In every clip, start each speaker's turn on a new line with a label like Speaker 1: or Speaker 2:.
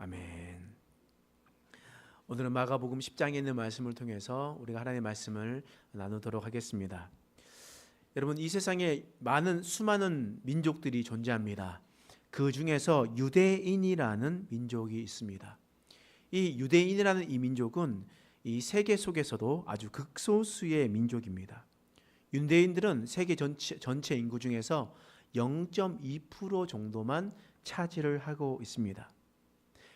Speaker 1: 아멘. 오늘은 마가복음 10장에 있는 말씀을 통해서 우리가 하나님의 말씀을 나누도록 하겠습니다. 여러분, 이 세상에 수많은 민족들이 존재합니다. 그 중에서 유대인이라는 민족이 있습니다. 이 유대인이라는 이 민족은 이 세계 속에서도 아주 극소수의 민족입니다. 유대인들은 세계 전체 인구 중에서 0.2% 정도만 차지를 하고 있습니다.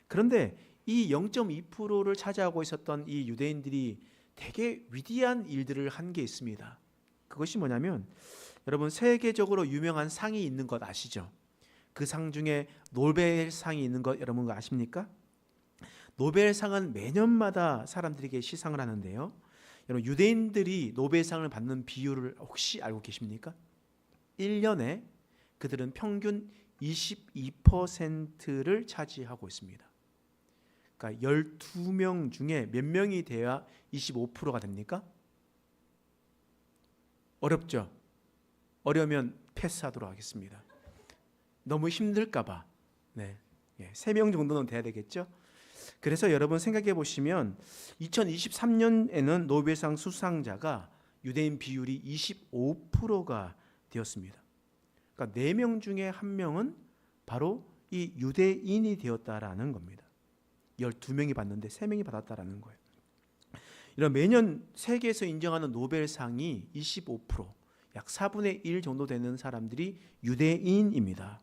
Speaker 1: 그런데 이 0.2%를 차지하고 있었던 이 유대인들이 되게 위대한 일들을 한 게 있습니다. 그것이 뭐냐면, 여러분, 세계적으로 유명한 상이 있는 것 아시죠? 그 상 중에 노벨상이 있는 것 여러분 아십니까? 노벨상은 매년마다 사람들에게 시상을 하는데요, 여러분, 유대인들이 노벨상을 받는 비율을 혹시 알고 계십니까? 1년에 그들은 평균 22%를 차지하고 있습니다. 그러니까 12명 중에 몇 명이 돼야 25%가 됩니까? 어렵죠? 어려우면 패스하도록 하겠습니다. 너무 힘들까 봐. 3명 정도는 돼야 되겠죠? 그래서 여러분 생각해 보시면 2023년에는 노벨상 수상자가 유대인 비율이 25%가 되었습니다. 그러니까 4명 중에 1명은 바로 이 유대인이 되었다라는 겁니다. 12명이 받는데 3명이 받았다라는 거예요. 이런 매년 세계에서 인정하는 노벨상이 25%, 약 4분의 1 정도 되는 사람들이 유대인입니다.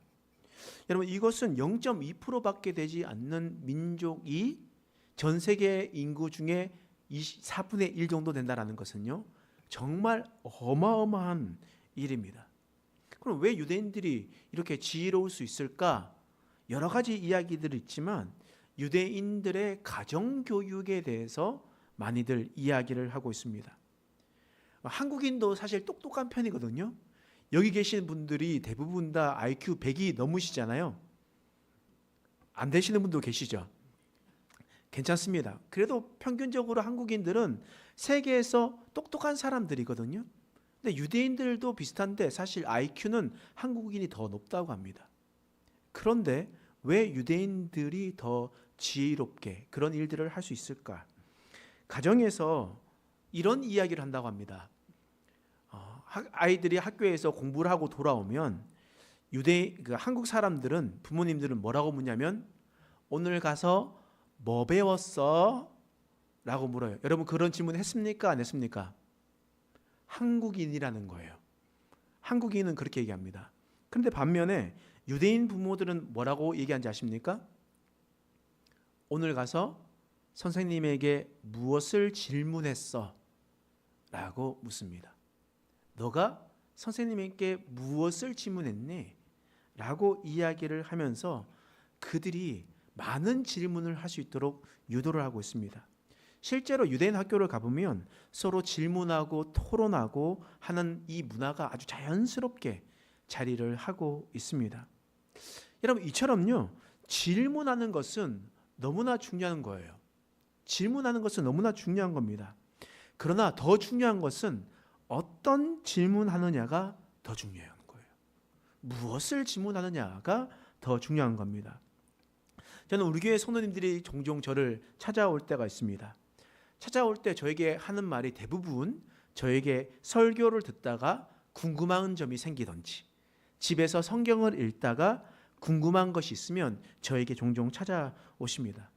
Speaker 1: 여러분, 이것은 0.2%밖에 되지 않는 민족이 전 세계 인구 중에 4분의 1 정도 된다는 것은요, 정말 어마어마한 일입니다. 그럼 왜 유대인들이 이렇게 지혜로울 수 있을까? 여러 가지 이야기들이 있지만 유대인들의 가정교육에 대해서 많이들 이야기를 하고 있습니다. 한국인도 사실 똑똑한 편이거든요. 여기 계신 분들이 대부분 다 IQ 100이 넘으시잖아요. 안 되시는 분도 계시죠? 괜찮습니다. 그래도 평균적으로 한국인들은 세계에서 똑똑한 사람들이거든요. 근데 유대인들도 비슷한데 사실 IQ는 한국인이 더 높다고 합니다. 그런데 왜 유대인들이 더 지혜롭게 그런 일들을 할 수 있을까? 가정에서 이런 이야기를 한다고 합니다. 아이들이 학교에서 공부를 하고 돌아오면 한국 사람들은, 부모님들은 뭐라고 묻냐면, 오늘 가서 뭐 배웠어? 라고 물어요. 여러분, 그런 질문 했습니까? 안 했습니까? 한국인이라는 거예요. 한국인은 그렇게 얘기합니다. 그런데 반면에 유대인 부모들은 뭐라고 얘기하는지 아십니까? 오늘 가서 선생님에게 무엇을 질문했어? 라고 묻습니다. 너가 선생님에게 무엇을 질문했니? 라고 이야기를 하면서 그들이 많은 질문을 할 수 있도록 유도를 하고 있습니다. 실제로 유대인 학교를 가보면 서로 질문하고 토론하고 하는 이 문화가 아주 자연스럽게 자리를 하고 있습니다. 여러분, 이처럼요, 질문하는 것은 너무나 중요한 거예요. 질문하는 것은 너무나 중요한 겁니다. 그러나 더 중요한 것은 어떤 질문하느냐가 더 중요한 거예요. 무엇을 질문하느냐가 더 중요한 겁니다. 저는 우리 교회 성도님들이 종종 저를 찾아올 때가 있습니다. 찾아올 때 저에게 하는 말이 대부분 저에게 설교를 듣다가 궁금한 점이 생기던지, 집에서 성경을 읽다가 궁금한 것이 있으면 저에게 종종 찾아오십니다.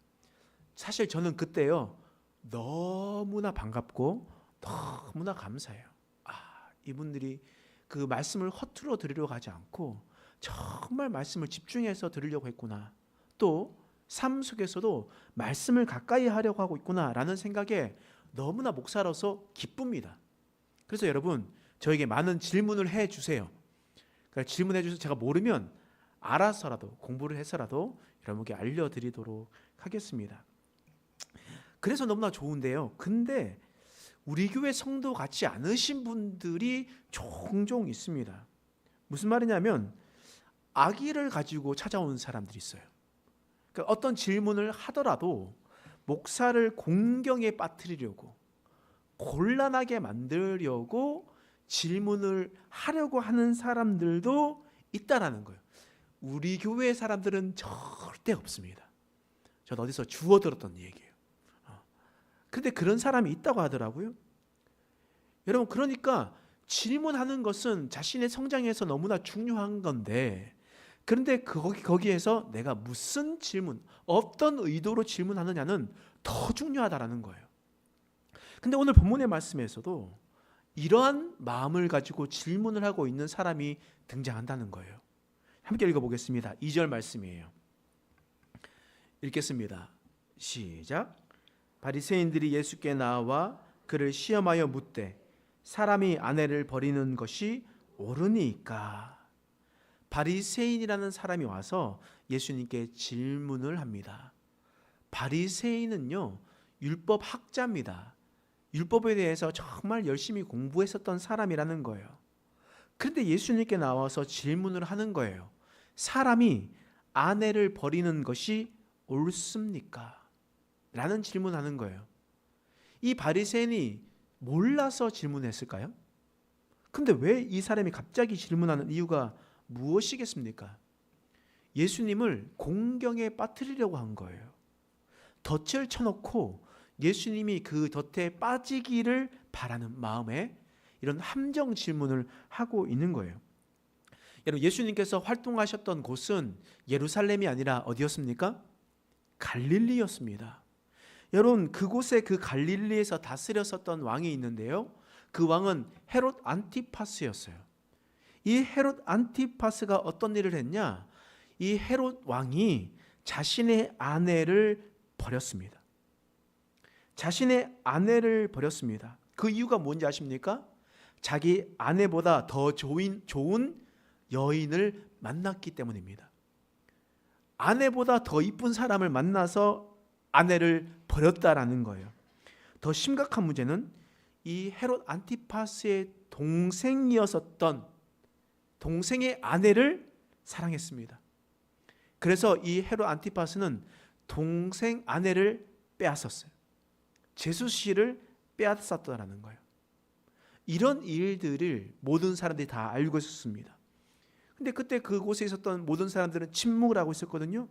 Speaker 1: 사실 저는 그때요, 너무나 반갑고 너무나 감사해요. 이분들이 그 말씀을 허투루 들으려고 하지 않고 정말 말씀을 집중해서 들으려고 했구나. 또 삶 속에서도 말씀을 가까이 하려고 하고 있구나라는 생각에 너무나 목사로서 기쁩니다. 그래서 여러분, 저에게 많은 질문을 해주세요. 그러니까 질문해 주셔서 제가 모르면 알아서라도, 공부를 해서라도 여러분께 알려드리도록 하겠습니다. 그래서 너무나 좋은데요. 근데 우리 교회 성도 같지 않으신 분들이 종종 있습니다. 무슨 말이냐면, 악의를 가지고 찾아오는 사람들이 있어요. 그러니까 어떤 질문을 하더라도 목사를 공경에 빠뜨리려고, 곤란하게 만들려고 질문을 하려고 하는 사람들도 있다라는 거예요. 우리 교회 사람들은 절대 없습니다. 저도 어디서 주워 들었던 얘기예요. 그런데 그런 사람이 있다고 하더라고요. 여러분, 그러니까 질문하는 것은 자신의 성장에서 너무나 중요한 건데, 그런데 거기에서 내가 무슨 질문, 어떤 의도로 질문하느냐는 더 중요하다라는 거예요. 근데 오늘 본문의 말씀에서도 이러한 마음을 가지고 질문을 하고 있는 사람이 등장한다는 거예요. 함께 읽어보겠습니다. 2절 말씀이에요. 읽겠습니다. 시작. 바리새인들이 예수께 나와 그를 시험하여 묻되 사람이 아내를 버리는 것이 옳으니까. 바리새인이라는 사람이 와서 예수님께 질문을 합니다. 바리새인은요, 율법 학자입니다. 율법에 대해서 정말 열심히 공부했었던 사람이라는 거예요. 그런데 예수님께 나와서 질문을 하는 거예요. 사람이 아내를 버리는 것이 옳습니까? 라는 질문하는 거예요. 이 바리새인이 몰라서 질문했을까요? 근데 왜 이 사람이 갑자기 질문하는 이유가 무엇이겠습니까? 예수님을 공경에 빠뜨리려고 한 거예요. 덫을 쳐놓고 예수님이 그 덫에 빠지기를 바라는 마음에 이런 함정 질문을 하고 있는 거예요. 여러분, 예수님께서 활동하셨던 곳은 예루살렘이 아니라 어디였습니까? 갈릴리였습니다. 여러분, 그곳에 그 갈릴리에서 다스렸었던 왕이 있는데요, 그 왕은 헤롯 안티파스였어요. 이 헤롯 안티파스가 어떤 일을 했냐? 이 헤롯 왕이 자신의 아내를 버렸습니다. 자신의 아내를 버렸습니다. 그 이유가 뭔지 아십니까? 자기 아내보다 더 좋은 여인을 만났기 때문입니다. 아내보다 더 이쁜 사람을 만나서 아내를 버렸다라는 거예요. 더 심각한 문제는 이 헤롯 안티파스의 동생이었었던 동생의 아내를 사랑했습니다. 그래서 이 헤롯 안티파스는 동생 아내를 빼앗았어요. 제수씨를 빼앗았다라는 거예요. 이런 일들을 모든 사람들이 다 알고 있었습니다. 근데 그때 그곳에 있었던 모든 사람들은 침묵을 하고 있었거든요.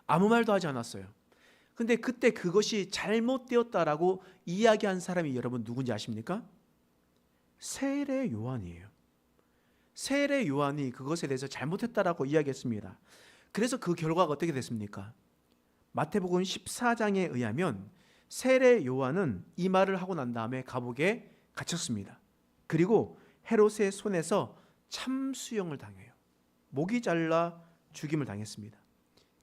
Speaker 1: 아무 말도 하지 않았어요. 근데 그때 그것이 잘못되었다라고 이야기한 사람이 여러분 누군지 아십니까? 세례 요한이에요. 세례 요한이 그것에 대해서 잘못했다라고 이야기했습니다. 그래서 그 결과가 어떻게 됐습니까? 마태복음 14장에 의하면 세례 요한은 이 말을 하고 난 다음에 감옥에 갇혔습니다. 그리고 헤롯의 손에서 참수형을 당해요. 목이 잘라 죽임을 당했습니다.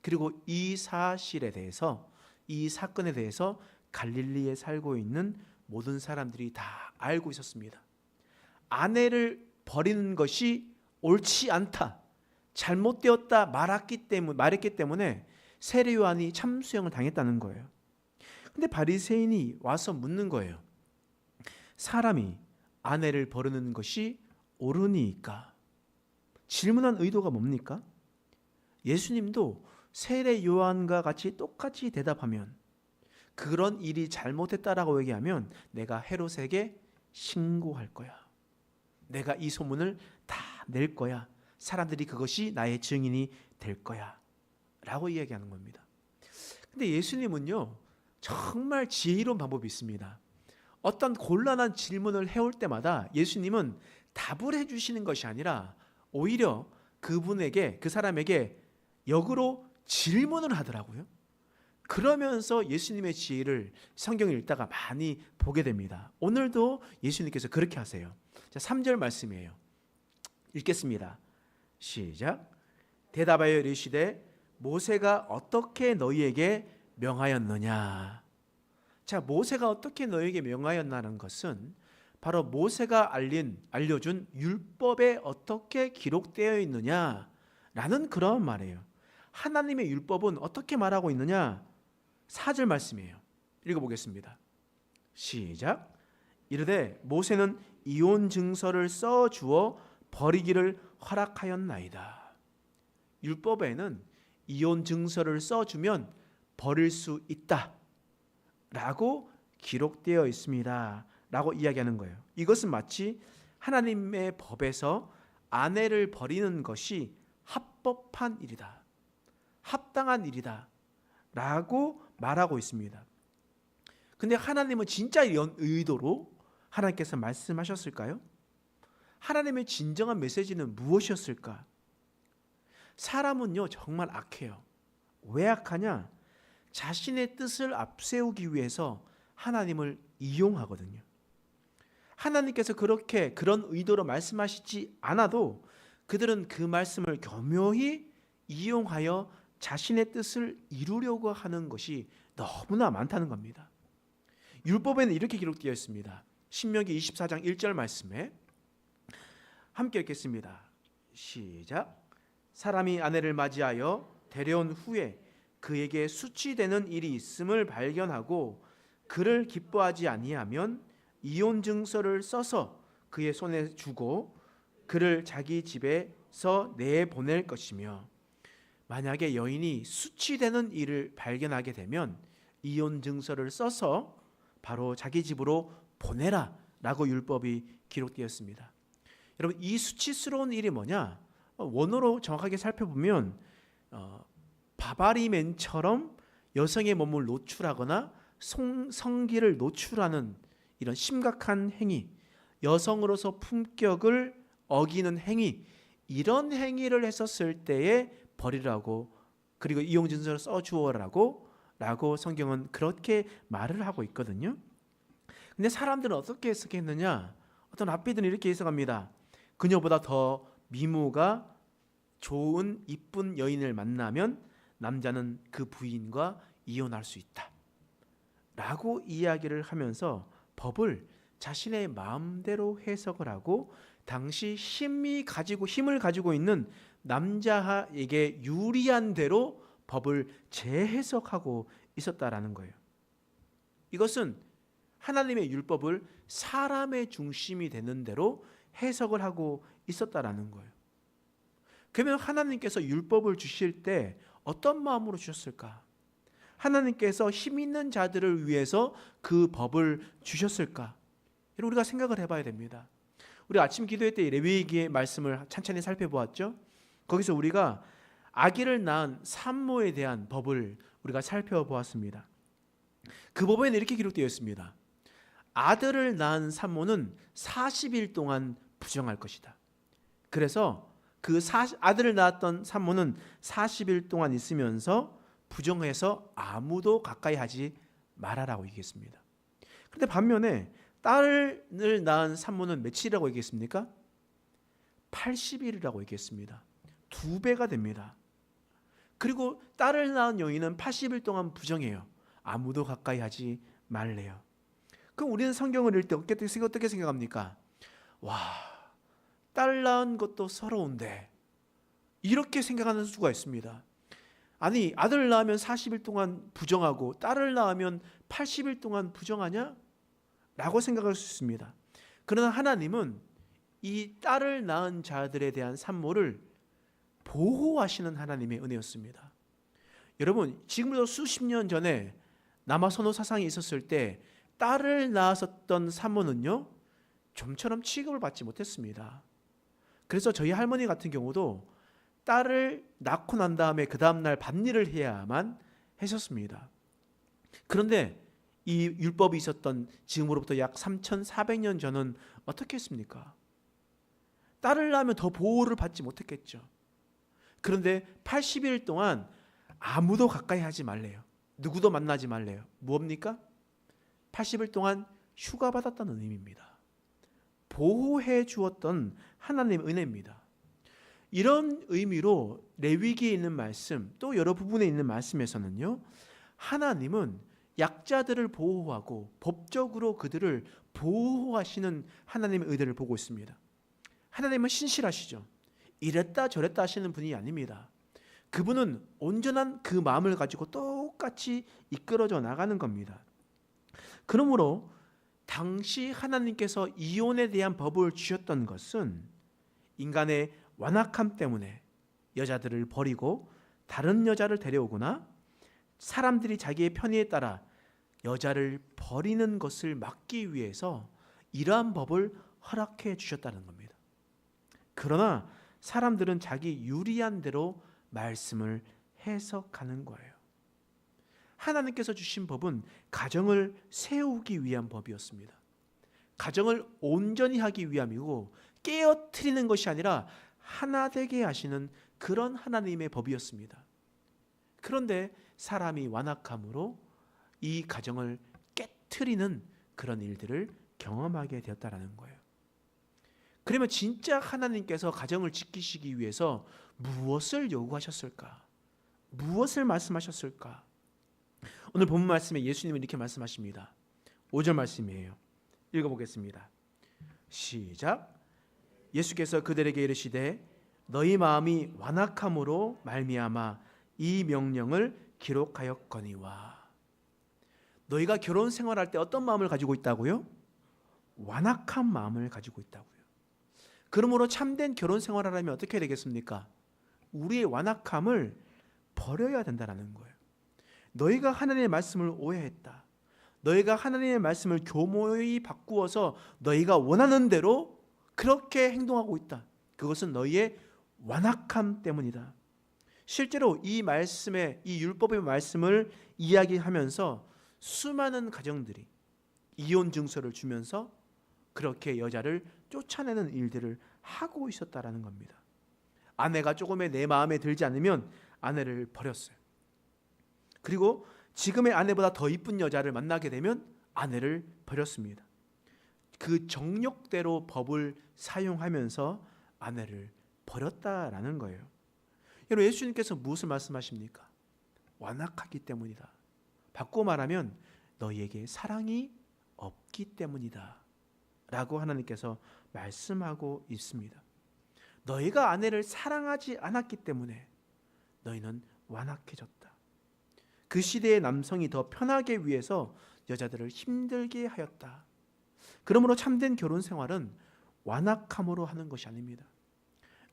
Speaker 1: 그리고 이 사실에 대해서, 이 사건에 대해서 갈릴리에 살고 있는 모든 사람들이 다 알고 있었습니다. 아내를 버리는 것이 옳지 않다, 잘못되었다 말했기 때문에 세례 요한이 참수형을 당했다는 거예요. 근데 바리새인이 와서 묻는 거예요. 사람이 아내를 버리는 것이 옳으니까. 질문한 의도가 뭡니까? 예수님도 세례 요한과 같이 똑같이 대답하면, 그런 일이 잘못했다라고 얘기하면 내가 헤롯에게 신고할 거야. 내가 이 소문을 다 낼 거야. 사람들이 그것이 나의 증인이 될 거야. 라고 이야기하는 겁니다. 근데 예수님은요, 정말 지혜로운 방법이 있습니다. 어떤 곤란한 질문을 해올 때마다 예수님은 답을 해주시는 것이 아니라 오히려 그분에게, 그 사람에게 역으로 질문을 하더라고요. 그러면서 예수님의 지혜를 성경을 읽다가 많이 보게 됩니다. 오늘도 예수님께서 그렇게 하세요. 자, 3절 말씀이에요. 읽겠습니다. 시작. 대답하여 이르시되 모세가 어떻게 너희에게 명하였느냐. 자, 모세가 어떻게 너희에게 명하였나는 것은 바로 모세가 알려준 율법에 어떻게 기록되어 있느냐라는 그런 말이에요. 하나님의 율법은 어떻게 말하고 있느냐? 4절 말씀이에요. 읽어보겠습니다. 시작. 이르되 모세는 이혼 증서를 써 주어 버리기를 허락하였나이다. 율법에는 이혼 증서를 써주면 버릴 수 있다 라고 기록되어 있습니다 라고 이야기하는 거예요. 이것은 마치 하나님의 법에서 아내를 버리는 것이 합법한 일이다, 합당한 일이다 라고 말하고 있습니다. 근데 하나님은 진짜 이런 의도로 하나님께서 말씀하셨을까요? 하나님의 진정한 메시지는 무엇이었을까? 사람은요 정말 악해요. 왜 악하냐? 자신의 뜻을 앞세우기 위해서 하나님을 이용하거든요. 하나님께서 그런 의도로 말씀하시지 않아도 그들은 그 말씀을 교묘히 이용하여 자신의 뜻을 이루려고 하는 것이 너무나 많다는 겁니다. 율법에는 이렇게 기록되어 있습니다. 신명기 24장 1절 말씀에 함께 읽겠습니다. 시작. 사람이 아내를 맞이하여 데려온 후에 그에게 수치되는 일이 있음을 발견하고 그를 기뻐하지 아니하면 이혼 증서를 써서 그의 손에 주고 그를 자기 집에서 내보낼 것이며, 만약에 여인이 수치되는 일을 발견하게 되면 이혼 증서를 써서 바로 자기 집으로 보내라 라고 율법이 기록되었습니다. 여러분, 이 수치스러운 일이 뭐냐? 원어로 정확하게 살펴보면 바바리맨처럼 여성의 몸을 노출하거나 성기를 노출하는 이런 심각한 행위, 여성으로서 품격을 어기는 행위, 이런 행위를 했었을 때에 버리라고, 그리고 이용증서를 써주어라고 성경은 그렇게 말을 하고 있거든요. 근데 사람들은 어떻게 해석했느냐? 어떤 랍비들은 이렇게 해석합니다. 그녀보다 더 미모가 좋은 이쁜 여인을 만나면 남자는 그 부인과 이혼할 수 있다 라고 이야기를 하면서 법을 자신의 마음대로 해석을 하고 당시 힘을 가지고 있는 남자에게 유리한 대로 법을 재해석하고 있었다라는 거예요. 이것은 하나님의 율법을 사람의 중심이 되는 대로 해석을 하고 있었다라는 거예요. 그러면 하나님께서 율법을 주실 때 어떤 마음으로 주셨을까? 하나님께서 힘 있는 자들을 위해서 그 법을 주셨을까? 이런 우리가 생각을 해봐야 됩니다. 우리 아침 기도회 때 레위기의 말씀을 찬찬히 살펴보았죠. 거기서 우리가 아기를 낳은 산모에 대한 법을 우리가 살펴보았습니다. 그 법에는 이렇게 기록되어 있습니다. 아들을 낳은 산모는 40일 동안 부정할 것이다. 그래서 아들을 낳았던 산모는 40일 동안 있으면서 부정해서 아무도 가까이 하지 말아라고 얘기했습니다. 그런데 반면에 딸을 낳은 산모는 며칠이라고 얘기했습니까? 80일이라고 얘기했습니다. 2배가 됩니다. 그리고 딸을 낳은 여인은 80일 동안 부정해요. 아무도 가까이 하지 말래요. 그럼 우리는 성경을 읽을 때 어떻게 생각합니까? 와, 딸 낳은 것도 서러운데, 이렇게 생각하는 수가 있습니다. 아니, 아들 낳으면 40일 동안 부정하고 딸을 낳으면 80일 동안 부정하냐? 라고 생각할 수 있습니다. 그러나 하나님은 이 딸을 낳은 자들에 대한 산모를 보호하시는 하나님의 은혜였습니다. 여러분, 지금부터 수십 년 전에 남아선호 사상이 있었을 때 딸을 낳았었던 산모는요, 좀처럼 취급을 받지 못했습니다. 그래서 저희 할머니 같은 경우도 딸을 낳고 난 다음에 그 다음날 밭일을 해야만 했었습니다. 그런데 이 율법이 있었던 지금으로부터 약 3,400년 전은 어떻게 했습니까? 딸을 낳으면 더 보호를 받지 못했겠죠. 그런데 80일 동안 아무도 가까이 하지 말래요. 누구도 만나지 말래요. 뭡니까? 80일 동안 휴가 받았다는 의미입니다. 보호해 주었던 하나님의 은혜입니다. 이런 의미로 레위기에 있는 말씀, 또 여러 부분에 있는 말씀에서는요, 하나님은 약자들을 보호하고 법적으로 그들을 보호하시는 하나님의 의도를 보고 있습니다. 하나님은 신실하시죠. 이랬다 저랬다 하시는 분이 아닙니다. 그분은 온전한 그 마음을 가지고 똑같이 이끌어져 나가는 겁니다. 그러므로 당시 하나님께서 이혼에 대한 법을 주셨던 것은 인간의 완악함 때문에 여자들을 버리고 다른 여자를 데려오거나 사람들이 자기의 편의에 따라 여자를 버리는 것을 막기 위해서 이러한 법을 허락해 주셨다는 겁니다. 그러나 사람들은 자기 유리한 대로 말씀을 해석하는 거예요. 하나님께서 주신 법은 가정을 세우기 위한 법이었습니다. 가정을 온전히 하기 위함이고 깨어뜨리는 것이 아니라 하나 되게 하시는 그런 하나님의 법이었습니다. 그런데 사람이 완악함으로 이 가정을 깨트리는 그런 일들을 경험하게 되었다라는 거예요. 그러면 진짜 하나님께서 가정을 지키시기 위해서 무엇을 요구하셨을까? 무엇을 말씀하셨을까? 오늘 본문 말씀에 예수님은 이렇게 말씀하십니다. 5절 말씀이에요. 읽어보겠습니다. 시작. 예수께서 그들에게 이르시되 너희 마음이 완악함으로 말미암아 이 명령을 기록하였거니와. 너희가 결혼 생활할 때 어떤 마음을 가지고 있다고요? 완악한 마음을 가지고 있다고요. 그러므로 참된 결혼 생활을 하려면 어떻게 되겠습니까? 우리의 완악함을 버려야 된다는 거예요. 너희가 하나님의 말씀을 오해했다. 너희가 하나님의 말씀을 교묘히 바꾸어서 너희가 원하는 대로 그렇게 행동하고 있다. 그것은 너희의 완악함 때문이다. 실제로 이 말씀의, 이 율법의 말씀을 이야기하면서 수많은 가정들이 이혼 증서를 주면서 그렇게 여자를 쫓아내는 일들을 하고 있었다라는 겁니다. 아내가 조금의 내 마음에 들지 않으면 아내를 버렸어요. 그리고 지금의 아내보다 더 이쁜 여자를 만나게 되면 아내를 버렸습니다. 그 정욕대로 법을 사용하면서 아내를 버렸다라는 거예요. 여러분, 예수님께서 무엇을 말씀하십니까? 완악하기 때문이다. 바꿔 말하면 너희에게 사랑이 없기 때문이다 라고 하나님께서 말씀하고 있습니다. 너희가 아내를 사랑하지 않았기 때문에 너희는 완악해졌다. 그 시대의 남성이 더 편하게 위해서 여자들을 힘들게 하였다. 그러므로 참된 결혼 생활은 완악함으로 하는 것이 아닙니다.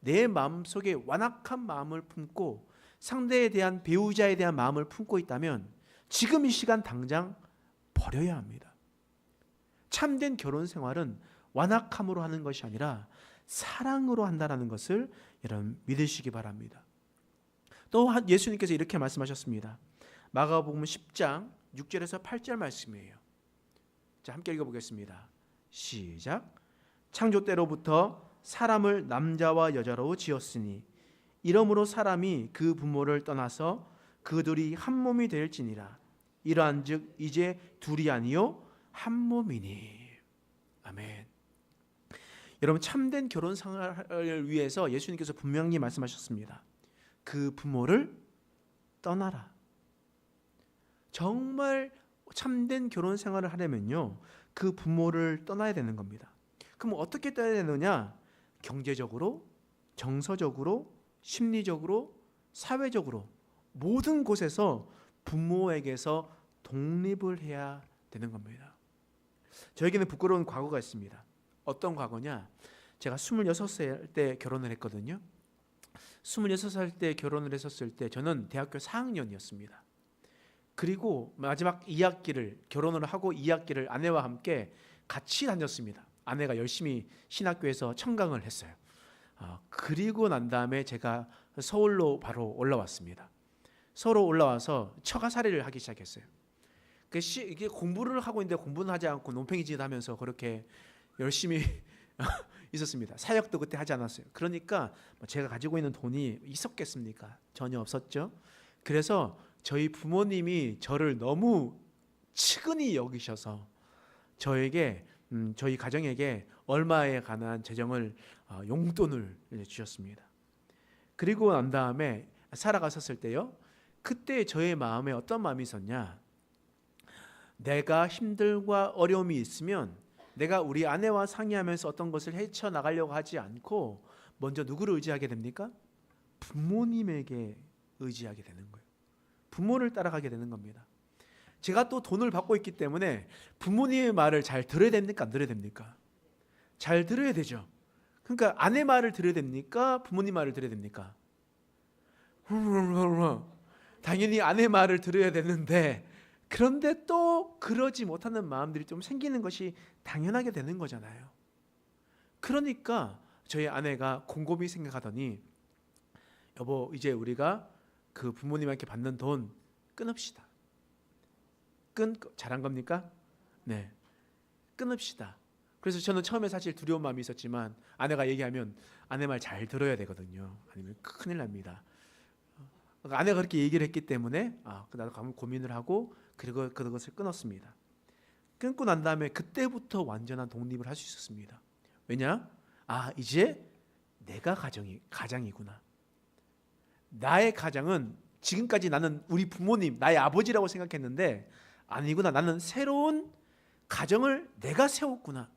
Speaker 1: 내 마음속에 완악한 마음을 품고 상대에 대한, 배우자에 대한 마음을 품고 있다면 지금 이 시간 당장 버려야 합니다. 참된 결혼 생활은 완악함으로 하는 것이 아니라 사랑으로 한다는 것을 여러분 믿으시기 바랍니다. 또 예수님께서 이렇게 말씀하셨습니다. 마가복음 10장 6절에서 8절 말씀이에요. 자, 함께 읽어보겠습니다. 시작. 창조 때로부터 사람을 남자와 여자로 지었으니 이러므로 사람이 그 부모를 떠나서 그 둘이 한 몸이 될지니라. 이러한즉 이제 둘이 아니요 한 몸이니. 아멘. 여러분, 참된 결혼 생활을 위해서 예수님께서 분명히 말씀하셨습니다. 그 부모를 떠나라. 정말 참된 결혼 생활을 하려면요, 그 부모를 떠나야 되는 겁니다. 그럼 어떻게 떠나야 되느냐? 경제적으로, 정서적으로, 심리적으로, 사회적으로 모든 곳에서 부모에게서 독립을 해야 되는 겁니다. 저에게는 부끄러운 과거가 있습니다. 어떤 과거냐? 제가 26살 때 결혼을 했거든요. 26살 때 결혼을 했었을 때 저는 대학교 4학년이었습니다. 그리고 마지막 2학기를, 결혼을 하고 2학기를 아내와 함께 같이 다녔습니다. 아내가 열심히 신학교에서 청강을 했어요. 그리고 난 다음에 제가 서울로 바로 올라왔습니다. 서울로 올라와서 처가살이를 하기 시작했어요. 이게 공부를 하고 있는데 공부는 하지 않고 논팽이짓 하면서 그렇게 열심히 있었습니다. 사역도 그때 하지 않았어요. 그러니까 제가 가지고 있는 돈이 있었겠습니까? 전혀 없었죠. 그래서 저희 부모님이 저를 너무 측은히 여기셔서 저에게, 저희 가정에게 얼마에 관한 재정을, 용돈을 주셨습니다. 그리고 난 다음에 살아갔었을 때요, 그때 저의 마음에 어떤 마음이 있었냐? 내가 힘들과 어려움이 있으면 내가 우리 아내와 상의하면서 어떤 것을 헤쳐나가려고 하지 않고 먼저 누구를 의지하게 됩니까? 부모님에게 의지하게 되는 거예요. 부모를 따라가게 되는 겁니다. 제가 또 돈을 받고 있기 때문에 부모님의 말을 잘 들어야 됩니까? 안 들어야 됩니까? 잘 들어야 되죠. 그러니까 아내 말을 들어야 됩니까? 부모님 말을 들어야 됩니까? 당연히 아내 말을 들어야 되는데, 그런데 또 그러지 못하는 마음들이 좀 생기는 것이 당연하게 되는 거잖아요. 그러니까 저희 아내가 곰곰이 생각하더니, 여보, 이제 우리가 그 부모님한테 받는 돈 끊읍시다. 잘한 겁니까? 네. 끊읍시다. 그래서 저는 처음에 사실 두려운 마음이 있었지만 아내가 얘기하면 아내 말 잘 들어야 되거든요. 아니면 큰일 납니다. 아내가 그렇게 얘기를 했기 때문에 나도 가면 고민을 하고 그리고 그것을 끊었습니다. 끊고 난 다음에 그때부터 완전한 독립을 할 수 있었습니다. 왜냐? 이제 내가 가장이구나. 나의 가장은 지금까지 나는 우리 부모님, 나의 아버지라고 생각했는데 아니구나. 나는 새로운 가정을 내가 세웠구나.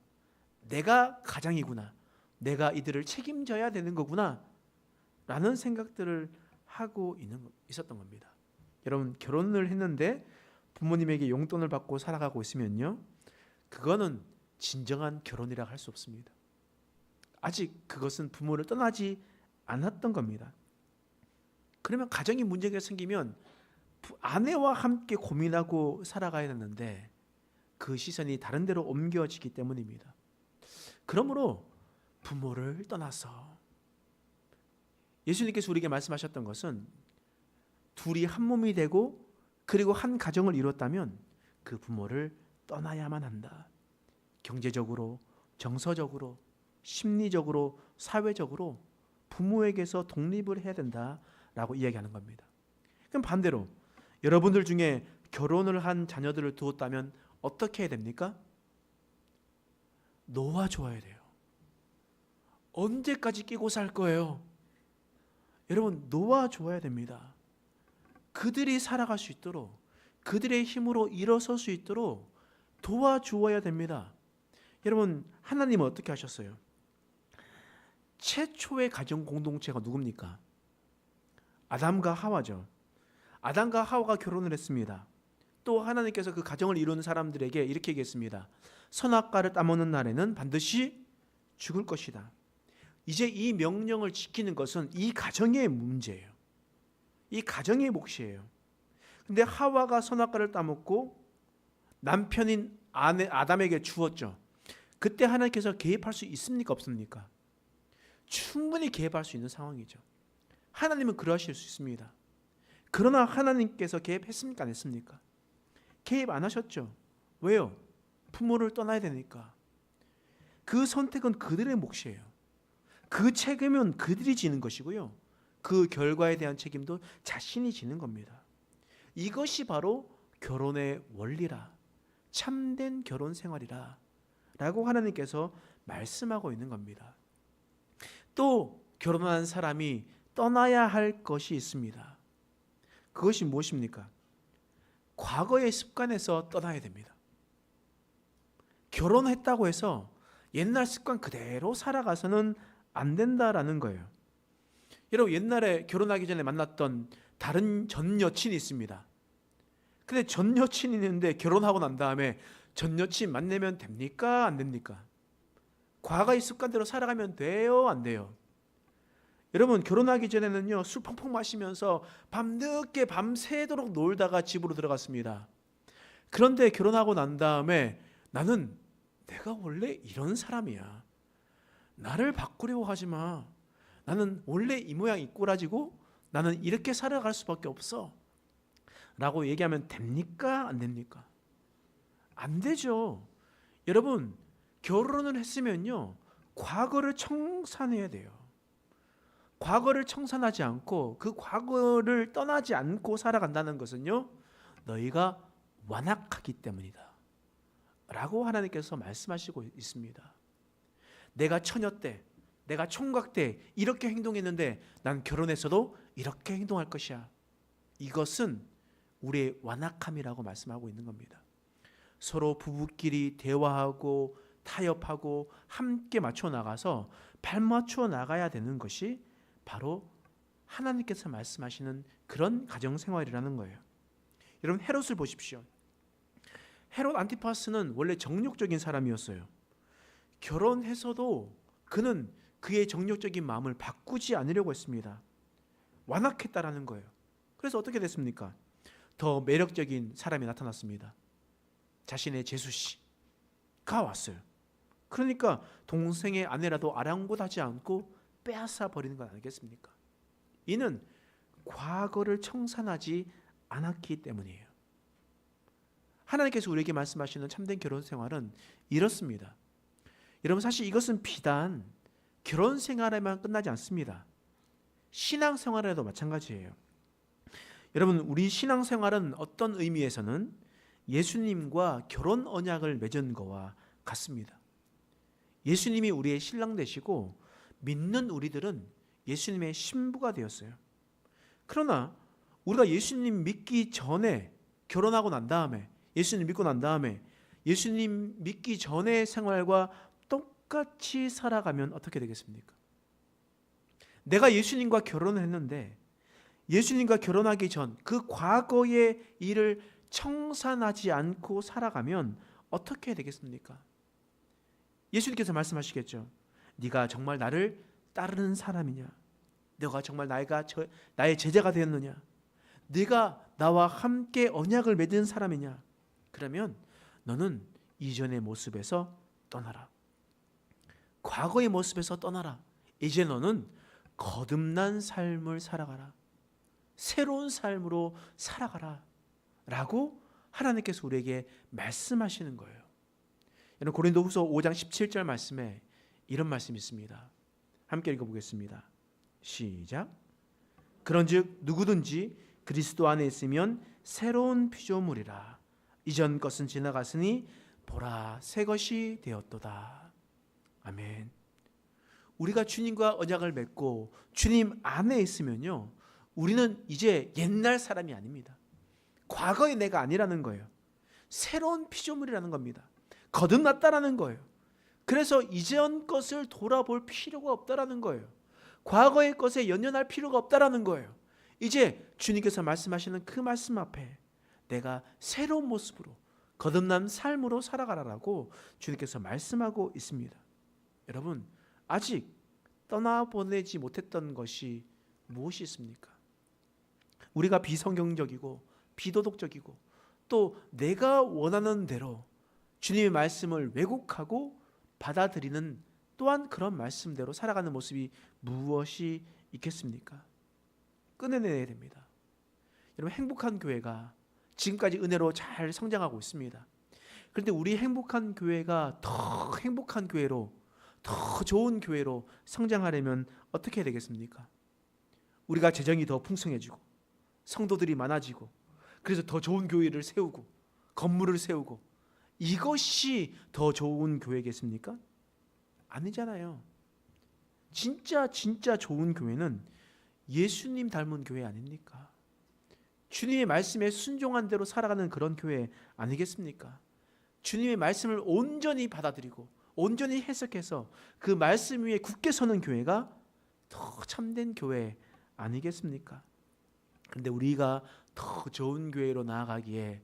Speaker 1: 내가 가장이구나. 내가 이들을 책임져야 되는 거구나. 라는 생각들을 하고 있었던 겁니다. 여러분, 결혼을 했는데 부모님에게 용돈을 받고 살아가고 있으면요, 그거는 진정한 결혼이라 할 수 없습니다. 아직 그것은 부모를 떠나지 않았던 겁니다. 그러면 가정이 문제가 생기면 아내와 함께 고민하고 살아가야 되는데 그 시선이 다른 데로 옮겨지기 때문입니다. 그러므로 부모를 떠나서 예수님께서 우리에게 말씀하셨던 것은 둘이 한 몸이 되고 그리고 한 가정을 이뤘다면 그 부모를 떠나야만 한다. 경제적으로, 정서적으로, 심리적으로, 사회적으로 부모에게서 독립을 해야 된다라고 이야기하는 겁니다. 그럼 반대로 여러분들 중에 결혼을 한 자녀들을 두었다면 어떻게 해야 됩니까? 놓아줘야 돼요. 언제까지 끼고 살 거예요? 여러분, 놓아줘야 됩니다. 그들이 살아갈 수 있도록, 그들의 힘으로 일어설 수 있도록 도와주어야 됩니다. 여러분, 하나님은 어떻게 하셨어요? 최초의 가정 공동체가 누굽니까? 아담과 하와죠. 아담과 하와가 결혼을 했습니다. 또 하나님께서 그 가정을 이루는 사람들에게 이렇게 얘기했습니다. 선악과를 따먹는 날에는 반드시 죽을 것이다. 이제 이 명령을 지키는 것은 이 가정의 문제예요. 이 가정의 몫이에요. 근데 하와가 선악과를 따먹고 남편인 아담에게 주었죠. 그때 하나님께서 개입할 수 있습니까? 없습니까? 충분히 개입할 수 있는 상황이죠. 하나님은 그러하실 수 있습니다. 그러나 하나님께서 개입했습니까? 안 했습니까? 개입 안 하셨죠. 왜요? 부모를 떠나야 되니까. 그 선택은 그들의 몫이에요. 그 책임은 그들이 지는 것이고요. 그 결과에 대한 책임도 자신이 지는 겁니다. 이것이 바로 결혼의 원리라, 참된 결혼 생활이라 라고 하나님께서 말씀하고 있는 겁니다. 또 결혼한 사람이 떠나야 할 것이 있습니다. 그것이 무엇입니까? 과거의 습관에서 떠나야 됩니다. 결혼했다고 해서 옛날 습관 그대로 살아가서는 안 된다라는 거예요. 여러분, 옛날에 결혼하기 전에 만났던 다른 전 여친이 있습니다. 근데 전 여친이 있는데 결혼하고 난 다음에 전 여친 만나면 됩니까? 안 됩니까? 과거의 습관대로 살아가면 돼요? 안 돼요? 여러분, 결혼하기 전에는요, 술 펑펑 마시면서 밤늦게 밤새도록 놀다가 집으로 들어갔습니다. 그런데 결혼하고 난 다음에 나는 내가 원래 이런 사람이야. 나를 바꾸려고 하지 마. 나는 원래 이 모양 이 꼬라지고 나는 이렇게 살아갈 수밖에 없어. 라고 얘기하면 됩니까? 안 됩니까? 안 되죠. 여러분, 결혼을 했으면요, 과거를 청산해야 돼요. 과거를 청산하지 않고 그 과거를 떠나지 않고 살아간다는 것은요, 너희가 완악하기 때문이다 라고 하나님께서 말씀하시고 있습니다. 내가 처녀 때, 내가 총각 때 이렇게 행동했는데 난 결혼해서도 이렇게 행동할 것이야. 이것은 우리의 완악함이라고 말씀하고 있는 겁니다. 서로 부부끼리 대화하고 타협하고 함께 맞춰 나가서 발맞춰 나가야 되는 것이 바로 하나님께서 말씀하시는 그런 가정생활이라는 거예요. 여러분, 헤롯을 보십시오. 헤롯 안티파스는 원래 정욕적인 사람이었어요. 결혼해서도 그는 그의 정욕적인 마음을 바꾸지 않으려고 했습니다. 완악했다라는 거예요. 그래서 어떻게 됐습니까? 더 매력적인 사람이 나타났습니다. 자신의 제수씨가 왔어요. 그러니까 동생의 아내라도 아랑곳하지 않고 빼앗아 버리는 것 아니겠습니까? 이는 과거를 청산하지 않았기 때문이에요. 하나님께서 우리에게 말씀하시는 참된 결혼 생활은 이렇습니다. 여러분, 사실 이것은 비단 결혼 생활에만 끝나지 않습니다. 신앙 생활에도 마찬가지예요. 여러분, 우리 신앙 생활은 어떤 의미에서는 예수님과 결혼 언약을 맺은 거와 같습니다. 예수님이 우리의 신랑 되시고 믿는 우리들은 예수님의 신부가 되었어요. 그러나 우리가 예수님 믿기 전에, 결혼하고 난 다음에, 예수님 믿고 난 다음에 예수님 믿기 전의 생활과 똑같이 살아가면 어떻게 되겠습니까? 내가 예수님과 결혼을 했는데 예수님과 결혼하기 전 그 과거의 일을 청산하지 않고 살아가면 어떻게 되겠습니까? 예수님께서 말씀하시겠죠. 네가 정말 나를 따르는 사람이냐? 너가 정말 나의 제자가 되었느냐? 네가 나와 함께 언약을 맺은 사람이냐? 그러면 너는 이전의 모습에서 떠나라. 과거의 모습에서 떠나라. 이제 너는 거듭난 삶을 살아가라. 새로운 삶으로 살아가라. 라고 하나님께서 우리에게 말씀하시는 거예요. 여러분, 고린도후서 5장 17절 말씀에 이런 말씀이 있습니다. 함께 읽어보겠습니다. 시작. 그런즉 누구든지 그리스도 안에 있으면 새로운 피조물이라. 이전 것은 지나갔으니 보라 새 것이 되었도다. 아멘. 우리가 주님과 언약을 맺고 주님 안에 있으면요, 우리는 이제 옛날 사람이 아닙니다. 과거의 내가 아니라는 거예요. 새로운 피조물이라는 겁니다. 거듭났다라는 거예요. 그래서 이전 것을 돌아볼 필요가 없다라는 거예요. 과거의 것에 연연할 필요가 없다라는 거예요. 이제 주님께서 말씀하시는 그 말씀 앞에 내가 새로운 모습으로 거듭난 삶으로 살아가라라고 주님께서 말씀하고 있습니다. 여러분, 아직 떠나보내지 못했던 것이 무엇이 있습니까? 우리가 비성경적이고 비도덕적이고 또 내가 원하는 대로 주님의 말씀을 왜곡하고 받아들이는 또한 그런 말씀대로 살아가는 모습이 무엇이 있겠습니까? 끊어내야 됩니다. 여러분, 행복한 교회가 지금까지 은혜로 잘 성장하고 있습니다. 그런데 우리 행복한 교회가 더 행복한 교회로, 더 좋은 교회로 성장하려면 어떻게 해야 되겠습니까? 우리가 재정이 더 풍성해지고 성도들이 많아지고 그래서 더 좋은 교회를 세우고 건물을 세우고 이것이 더 좋은 교회겠습니까? 아니잖아요. 진짜 좋은 교회는 예수님 닮은 교회 아닙니까? 주님의 말씀에 순종한 대로 살아가는 그런 교회 아니겠습니까? 주님의 말씀을 온전히 받아들이고 온전히 해석해서 그 말씀 위에 굳게 서는 교회가 더 참된 교회 아니겠습니까? 그런데 우리가 더 좋은 교회로 나아가기에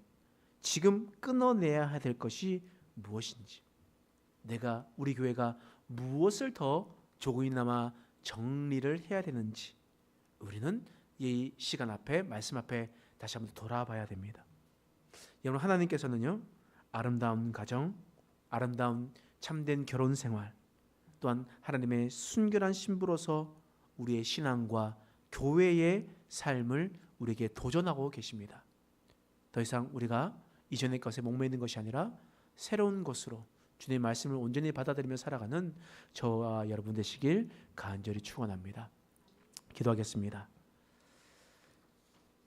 Speaker 1: 지금 끊어내야 될 것이 무엇인지, 우리 교회가 무엇을 더 조금이나마 정리를 해야 되는지 우리는 이 시간 앞에, 말씀 앞에 다시 한번 돌아봐야 됩니다. 여러분, 하나님께서는요, 아름다운 가정, 아름다운 참된 결혼 생활, 또한 하나님의 순결한 신부로서 우리의 신앙과 교회의 삶을 우리에게 도전하고 계십니다. 더 이상 우리가 이전의 것에 목매이는 것이 아니라 새로운 것으로 주님의 말씀을 온전히 받아들이며 살아가는 저와 여러분 되시길 간절히 축원합니다. 기도하겠습니다.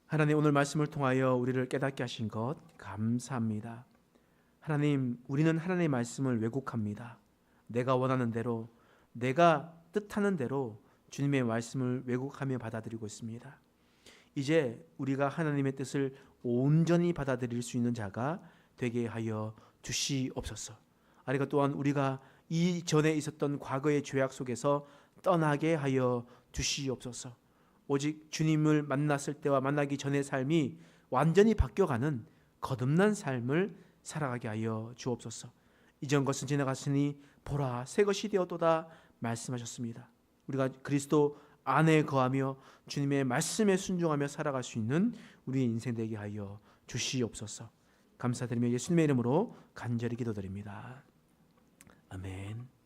Speaker 1: 하나님, 오늘 말씀을 통하여 우리를 깨닫게 하신 것 감사합니다. 하나님, 우리는 하나님의 말씀을 왜곡합니다. 내가 원하는 대로, 내가 뜻하는 대로 주님의 말씀을 왜곡하며 받아들이고 있습니다. 이제 우리가 하나님의 뜻을 온전히 받아들일 수 있는 자가 되게 하여 주시옵소서. 아리가 또한 우리가 이전에 있었던 과거의 죄악 속에서 떠나게 하여 주시옵소서. 오직 주님을 만났을 때와 만나기 전의 삶이 완전히 바뀌어가는 거듭난 삶을 살아가게 하여 주옵소서. 이전 것은 지나갔으니 보라 새 것이 되었도다 말씀하셨습니다. 우리가 그리스도 안에 거하며 주님의 말씀에 순종하며 살아갈 수 있는 우리의 인생 되게 하여 주시옵소서. 감사드리며 예수님의 이름으로 간절히 기도드립니다. 아멘.